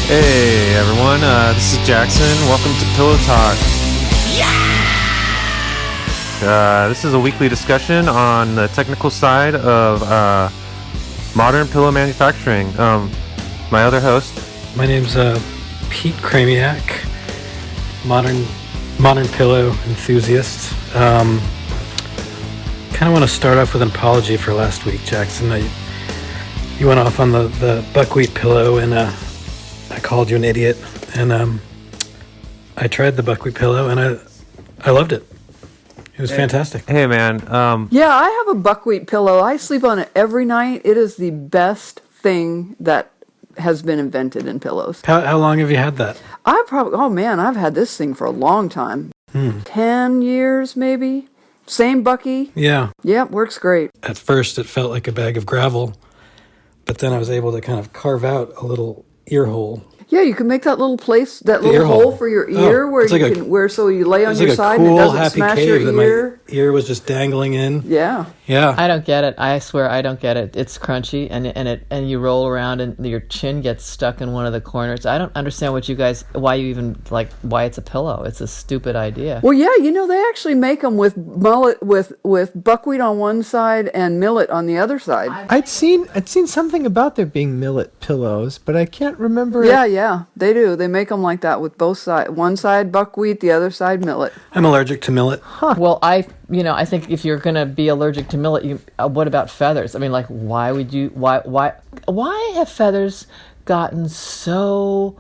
Hey everyone, this is Jackson. Welcome to Pillow Talk. This is a weekly discussion on the technical side of modern pillow manufacturing. My other host. My name's Pete Chramiec, modern pillow enthusiast. Kind of want to start off with an apology for last week, Jackson. You went off on the buckwheat pillow, and I called you an idiot. And I tried the buckwheat pillow, and I loved it. It was fantastic. Hey man. Yeah, I have a buckwheat pillow. I sleep on it every night. It is the best thing that has been invented in pillows. How long have you had that? I've had this thing for a long time. 10 years maybe. Same Bucky. Yeah. Yep, works great. At first, it felt like a bag of gravel, but then I was able to kind of carve out a little ear hole. Yeah, you can make that little place, that little hole for your ear, so you lay on your side and it doesn't smash your ear. My ear was just dangling in. Yeah. I don't get it. I swear I don't get it. It's crunchy and you roll around and your chin gets stuck in one of the corners. I don't understand why it's a pillow. It's a stupid idea. Well, yeah, they actually make them with buckwheat on one side and millet on the other side. I'd seen something about there being millet pillows, but I can't remember. Yeah, they do. They make them like that with both sides. One side buckwheat, the other side millet. I'm allergic to millet. Huh. Well, I think if you're going to be allergic to millet, what about feathers? I mean, like, why have feathers gotten so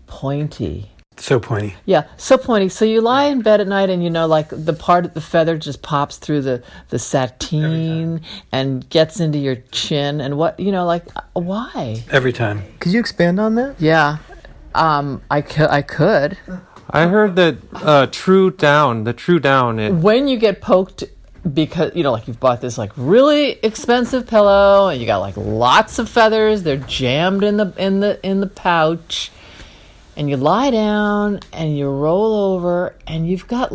pointy? So pointy. Yeah, so pointy. So you lie in bed at night and, like the part of the feather just pops through the sateen and gets into your chin and why? Every time. Could you expand on that? Yeah, I could. I heard that the true down. When you get poked, because you've bought this really expensive pillow and you got lots of feathers, they're jammed in the pouch. And you lie down and you roll over and you've got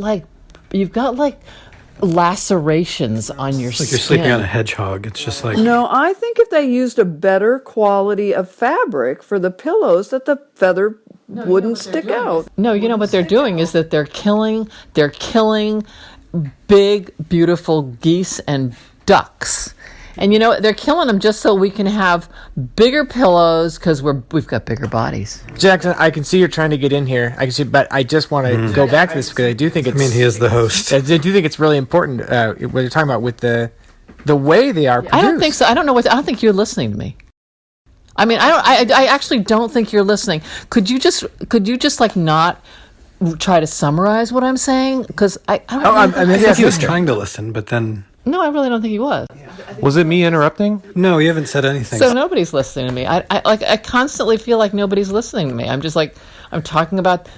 lacerations on your skin. It's like you're sleeping on a hedgehog. It's just like... No, I think if they used a better quality of fabric for the pillows, that the feather wouldn't stick out. No, what they're doing is that they're killing big, beautiful geese and ducks. And they're killing them just so we can have bigger pillows because we've got bigger bodies. Jackson, I can see you're trying to get in here. I can see, but I just want to go back to this because I do think it's... I mean, he is the host. I do think it's really important what you're talking about with the way they are produced. I don't think so. I don't think you're listening to me. I mean, I actually don't think you're listening. Could you just not try to summarize what I'm saying? Because I think he was trying to listen, but then... No, I really don't think he was. Was it me interrupting? No, you haven't said anything. So nobody's listening to me. I constantly feel like nobody's listening to me. I'm just I'm talking about,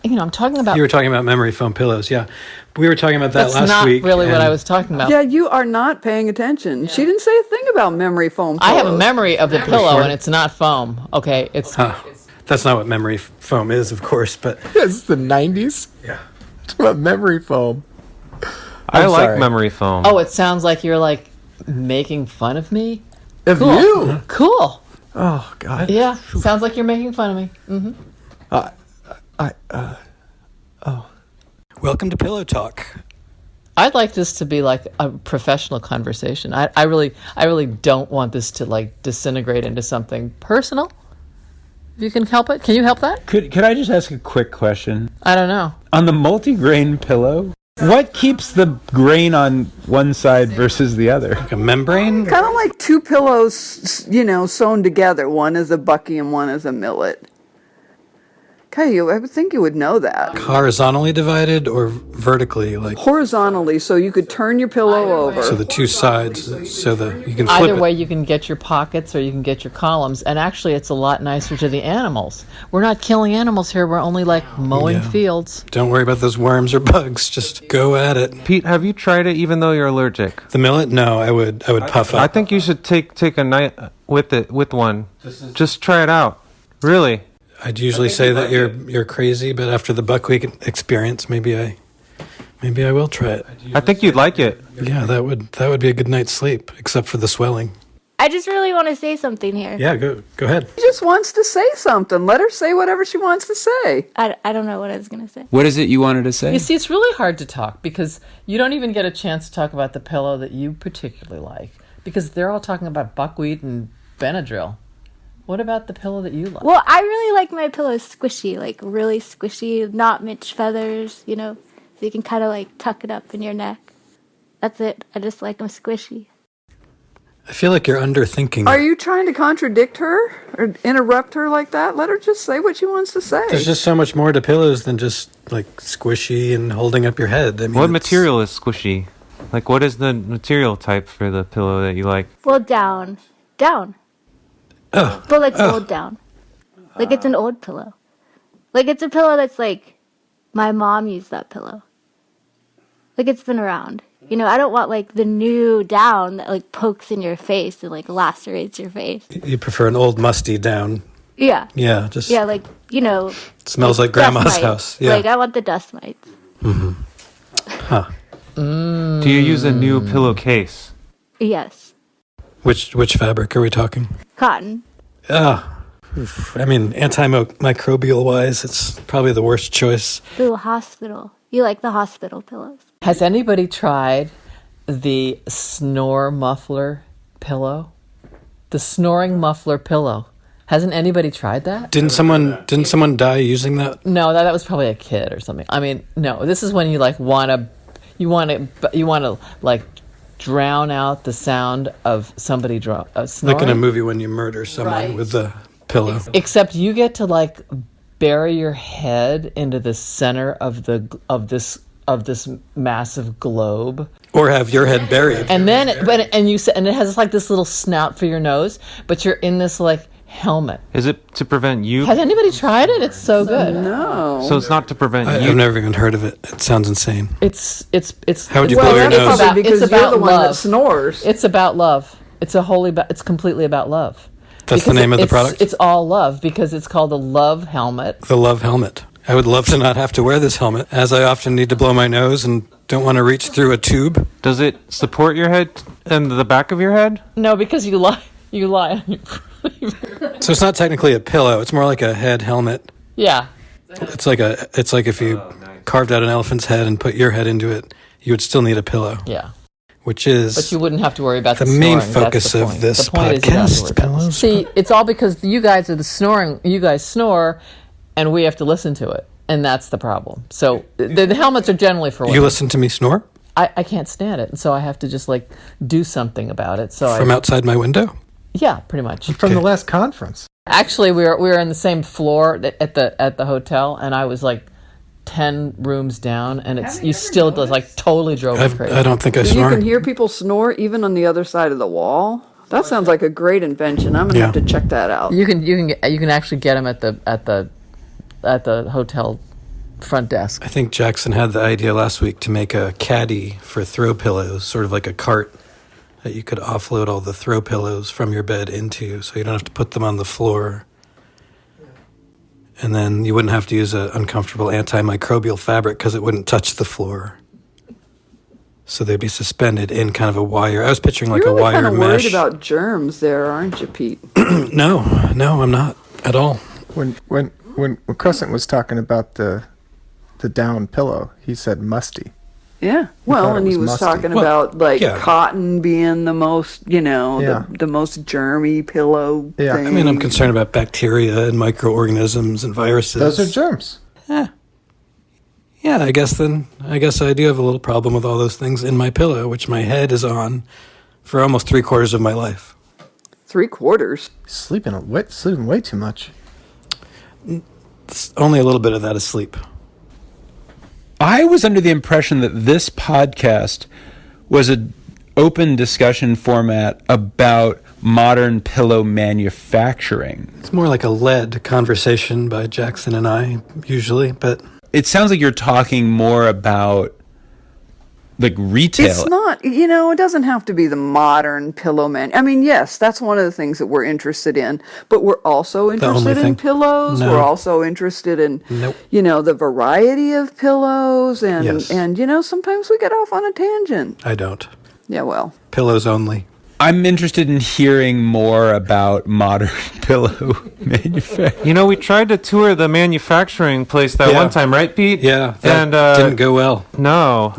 I'm talking about... You were talking about memory foam pillows, yeah. We were talking about that last week. That's not really what I was talking about. Yeah, you are not paying attention. Yeah. She didn't say a thing about memory foam pillows. I have a memory of the pillow, and it's not foam. Okay, it's... That's not what memory foam is, of course, but... It's the 90s? Yeah. It's about memory foam. I like memory foam. Oh, it sounds like you're making fun of me? Of cool. you? Cool. Oh, God. Yeah, sounds like you're making fun of me. Mm-hmm. Welcome to Pillow Talk. I'd like this to be a professional conversation. I really don't want this to disintegrate into something personal. If you can help it. Can you help that? Could I just ask a quick question? I don't know. On the multi-grain pillow, what keeps the grain on one side versus the other? Like a membrane? Kind of like two pillows, sewn together. One is a bucky and one is a millet. Okay, I would think you would know that. Horizontally divided or vertically? Horizontally, so you could turn your pillow over. So the two sides, so that you can flip Either way, it. you can get your pockets or you can get your columns. And actually, it's a lot nicer to the animals. We're not killing animals here. We're only mowing fields. Don't worry about those worms or bugs. Just go at it. Pete, have you tried it even though you're allergic? The millet? No, I would puff up. I think you should take a night with one. Just try it out. Really. I'd usually say that you're crazy, but after the buckwheat experience, maybe I will try it. I think you'd like it. Yeah, that would be a good night's sleep, except for the swelling. I just really want to say something here. Yeah, go ahead. She just wants to say something. Let her say whatever she wants to say. I don't know what I was going to say. What is it you wanted to say? You see, it's really hard to talk because you don't even get a chance to talk about the pillow that you particularly like because they're all talking about buckwheat and Benadryl. What about the pillow that you like? Well, I really like my pillows squishy, like really squishy, not Mitch feathers, you know, so you can kind of like tuck it up in your neck. That's it. I just like them squishy. I feel like you're underthinking. Are you trying to contradict her or interrupt her like that? Let her just say what she wants to say. There's just so much more to pillows than just like squishy and holding up your head. I mean, What material is squishy? Like, what is the material type for the pillow that you like? Well, down. Oh, But like old down. Like it's an old pillow. Like it's a pillow that's like, my mom used that pillow. Like it's been around. You know, I don't want like the new down that like pokes in your face and like lacerates your face. you prefer an old musty down? Yeah. Yeah, just Yeah, like, you know. smells like dust grandma's mites. house. Yeah. Like I want the dust mites. Huh. Do you use a new pillowcase? Yes. Which fabric are we talking? Cotton. Ah, I mean, antimicrobial wise, it's probably the worst choice. Ooh, hospital. You like the hospital pillows. Has anybody tried the snore muffler pillow? The snoring muffler pillow. Hasn't anybody tried that? Didn't someone die using that? No, that was probably a kid or something. I mean, no, this is when you like want to like drown out the sound of somebody snoring. Like in a movie when you murder someone Right. with the pillow. Except you get to like bury your head into the center of this massive globe, Or have your head buried. and then and it has like this little snout for your nose, but you're in this like helmet. Is it to prevent you? Has anybody tried it? It's so good. No. So it's not to prevent you. I've never even heard of it. It sounds insane. It's How would you well, blow your that's nose? probably because It's you're about the one that love. snores. It's about love. It's completely about love. That's the Because name of the it's- product? It's all love because it's called the Love Helmet. The love helmet. I would love to not have to wear this helmet, as I often need to blow my nose and don't want to reach through a tube. Does it support your head and the back of your head? No, because you lie. You lie on your. So it's not technically a pillow. It's more like a head helmet. Yeah. It's like if you carved out an elephant's head and put your head into it, you would still need a pillow, Yeah. which is But you wouldn't have to worry about the the main snoring. That's focus the of point. this The point is you don't have to worry podcast. about it. Pillows. See, it's all because you guys are the snoring. You guys snore, and we have to listen to it, and that's the problem. So the helmets are generally for women. You listen to me snore I can't stand it, and so I have to just like do something about it. So from outside my window? yeah, pretty much. From the last conference. Actually, we were in the same floor at the hotel, and I was like 10 rooms down, and you still like totally drove me crazy. I don't think I You snore. can hear people snore even on the other side of the wall. That sounds like a great invention. I'm gonna Yeah. have to check that out. You can actually get them at the hotel front desk. I think Jackson had the idea last week to make a caddy for throw pillows, sort of like a cart that you could offload all the throw pillows from your bed into, so you don't have to put them on the floor. And then you wouldn't have to use an uncomfortable antimicrobial fabric because it wouldn't touch the floor. So they'd be suspended in kind of a wire. I was picturing like You're really a wire kind of worried mesh. about germs there, aren't you, Pete? No, I'm not at all. When Crescent was talking about the down pillow, he said musty. Yeah. thought Well, it and he was was musty. talking Well, about like yeah. cotton being the most, Yeah. the most germy pillow Yeah. thing. I mean, I'm concerned about bacteria and microorganisms and viruses. Those are germs. Yeah, I guess I do have a little problem with all those things in my pillow, which my head is on for almost 3/4 of my life. 3/4. Sleeping way too much. Only a little bit of that is sleep. I was under the impression that this podcast was an open discussion format about modern pillow manufacturing. It's more like a led conversation by Jackson and I, usually, but It sounds like you're talking more about like retail. It's not, it doesn't have to be the modern pillow man. I mean, yes, that's one of the things that we're interested in, but we're also interested in thing? pillows. No. We're also interested in, Nope. the variety of pillows and, Yes. and, sometimes we get off on a tangent. I don't. Yeah, well, Pillows only. I'm interested in hearing more about modern pillow manufacturing. You know, we tried to tour the manufacturing place that Yeah. one time, right, Pete? Yeah, that And didn't go well. No,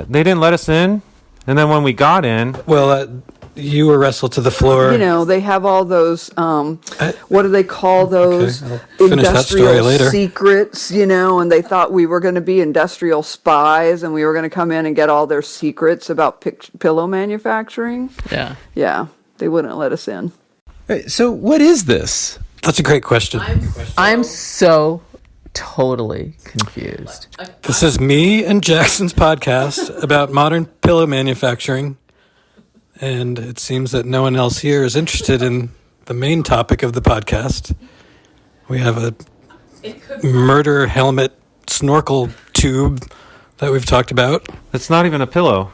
they didn't let us in. And then when we got in, Well, you were wrestled to the floor. You know, they have all those, what do they call those? I'll finish that story Industrial later. secrets, you know, and they thought we were going to be industrial spies and we were going to come in and get all their secrets about pillow manufacturing. Yeah. Yeah, they wouldn't let us in. So what is this? That's a great question. I'm so totally confused. This is me and Jackson's podcast about modern pillow manufacturing. And it seems that no one else here is interested in the main topic of the podcast. We have a murder helmet snorkel tube that we've talked about. it's not even a pillow.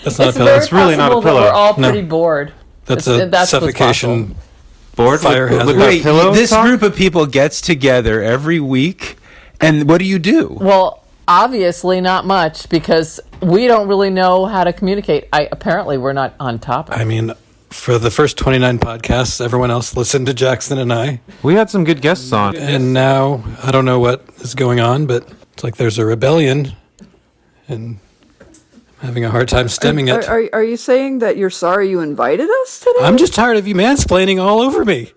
That's not a pillow. very It's really not a possible that pillow. We're all No. pretty bored. That's It's- a that's what's suffocation. possible. Board Fire hazard. with Wait, pillow this talk? group of people gets together every week, and what do you do? Well, obviously not much because we don't really know how to communicate. Apparently we're not on topic. I mean, for the first 29 podcasts, everyone else listened to Jackson and I. We had some good guests on. And now, I don't know what is going on, but it's like there's a rebellion. And I'm having a hard time stemming it. Are you saying that you're sorry you invited us today? I'm just tired of you mansplaining all over me.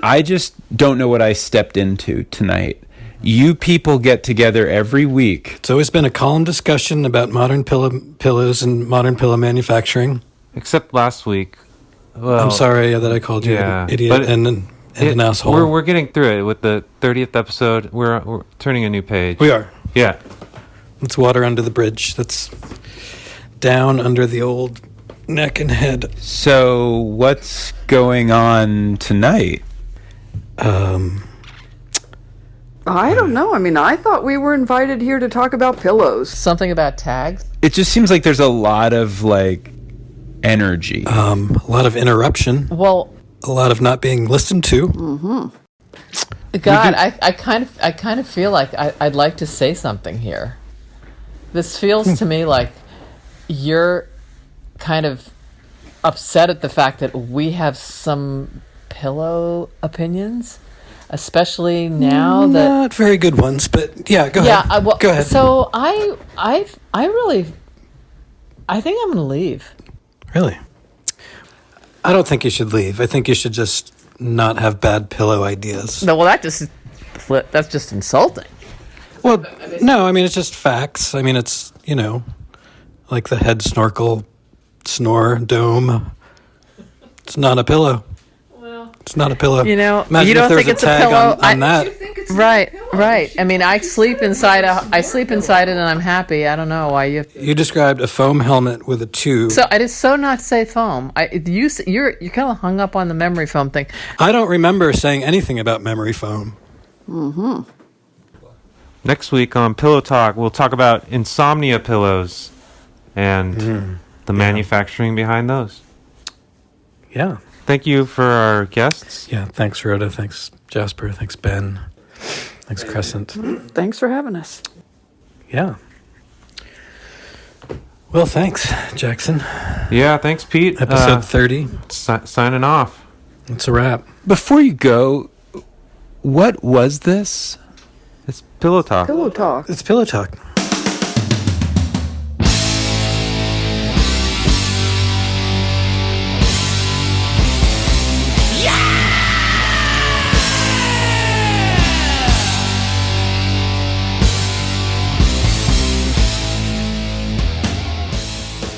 I just don't know what I stepped into tonight. You people get together every week. It's always been a calm discussion about modern pillows and modern pillow manufacturing. Except last week. Well, I'm sorry that I called you yeah, an idiot but and an asshole. We're getting through it with the 30th episode. We're turning a new page. We are. Yeah. It's water under the bridge. That's down under the old neck and head. So what's going on tonight? I don't know. I mean, I thought we were invited here to talk about pillows. Something about tags? It just seems like there's a lot of like energy. A lot of interruption. Well, A lot of not being listened to. God, I kind of feel like I'd like to say something here. This feels to me like you're kind of upset at the fact that we have some pillow opinions, especially now that. Not very good ones, but yeah, go Yeah, ahead. Go ahead. So I think I'm gonna leave. Really? I don't think you should leave. I think you should just not have bad pillow ideas. No, well that's just insulting. Well, no, I mean, it's just facts. I mean, it's, like the head snorkel, snore, dome. It's not a pillow. Well, it's not a pillow. You Imagine don't if there think was it's a tag a pillow. on that. Right. I mean, I sleep inside it and I'm happy. I don't know why you. You described a foam helmet with a tube. So I did so not say foam. You're kind of hung up on the memory foam thing. I don't remember saying anything about memory foam. Next week on Pillow Talk, we'll talk about insomnia pillows and the manufacturing behind those. Yeah. Thank you for our guests. Yeah, thanks, Rhoda. Thanks, Jasper. Thanks, Ben. Thanks, Crescent. Thanks for having us. Yeah. Well, thanks, Jackson. Yeah, thanks, Pete. Episode 30. Signing off. It's a wrap. Before you go, what was this? It's Pillow Talk. Pillow talk. It's Pillow Talk.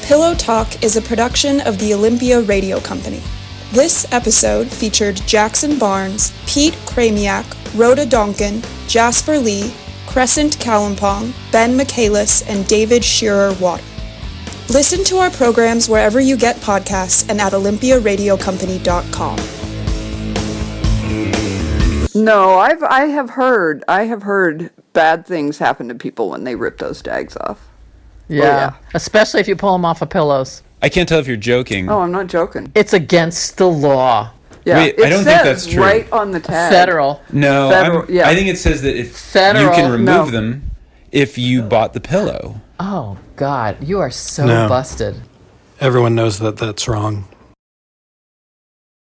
Pillow Talk is a production of the Olympia Radio Company. This episode featured Jackson Barnes, Pete Chramiec, Rhoda Donkin, Jasper Llee, Crescent Calimpong, Ben Michaelis, and David Scherer Water. Listen to our programs wherever you get podcasts and at olympiaradiocompany.com. No, I have heard bad things happen to people when they rip those tags off. Yeah. Especially if you pull them off of pillows. I can't tell if you're joking. Oh, I'm not joking. It's against the law. Yeah, Wait, it I don't think says that's true. right on the tag. Federal. No, Federal, yeah. I think it says that if you Federal, can remove no. them if you bought the pillow. Oh, God. You are so No. busted. Everyone knows that that's wrong.